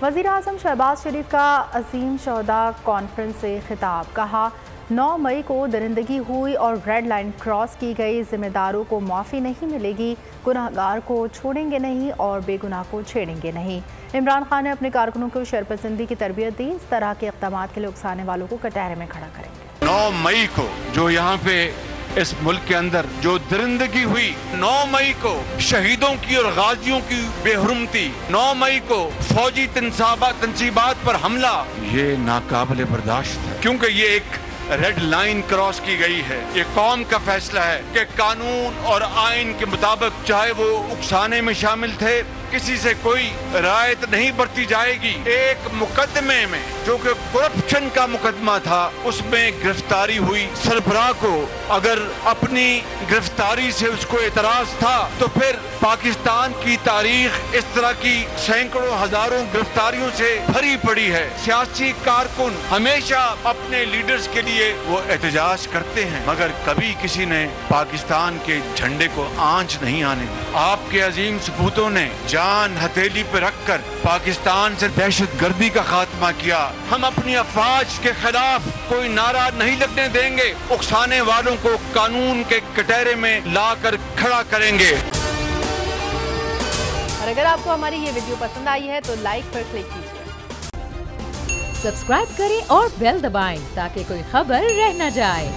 वज़ीर-ए-आज़म शहबाज शरीफ का अज़ीम शोहदा कॉन्फ्रेंस से खिताब। कहा 9 मई को दरिंदगी हुई और रेड लाइन क्रॉस की गई, जिम्मेदारों को माफ़ी नहीं मिलेगी, गुनाहगार को छोड़ेंगे नहीं और बेगुनाह को छेड़ेंगे नहीं। इमरान खान ने अपने कारकुनों को शरपसंदी की तरबियत दी। इस तरह के इक़दाम के लिए उकसाने वालों को कटहरे में खड़ा करेंगे। 9 मई को जो यहाँ पे इस मुल्क के अंदर जो दरिंदगी हुई, 9 मई को शहीदों की और गाजियों की बेहुरमती, 9 मई को फौजी तंसीबात पर हमला, ये नाकाबिले बर्दाश्त है, क्योंकि ये एक रेड लाइन क्रॉस की गई है। ये कौम का फैसला है कि कानून और आइन के मुताबिक चाहे वो उकसाने में शामिल थे, किसी से कोई रियायत नहीं बरती जाएगी। एक मुकदमे में जो कि करप्शन का मुकदमा था, उसमें गिरफ्तारी हुई। सरबराह को अगर अपनी गिरफ्तारी से उसको एतराज था, तो फिर पाकिस्तान की तारीख इस तरह की सैकड़ों हजारों गिरफ्तारियों से भरी पड़ी है। सियासी कारकुन हमेशा अपने लीडर्स के लिए वो एहतजाज करते हैं, मगर कभी किसी ने पाकिस्तान के झंडे को आंच नहीं आने दी। आपके अजीम सपूतों ने जान हथेली पर रखकर पाकिस्तान से दहशतगर्दी का खात्मा किया। हम अपनी अफवाज के खिलाफ कोई नारा नहीं लगने देंगे। उकसाने वालों को कानून के कटहरे में लाकर खड़ा करेंगे। और अगर आपको हमारी ये वीडियो पसंद आई है तो लाइक पर क्लिक कीजिए, सब्सक्राइब करें और बेल दबाएं ताकि कोई खबर रह न जाए।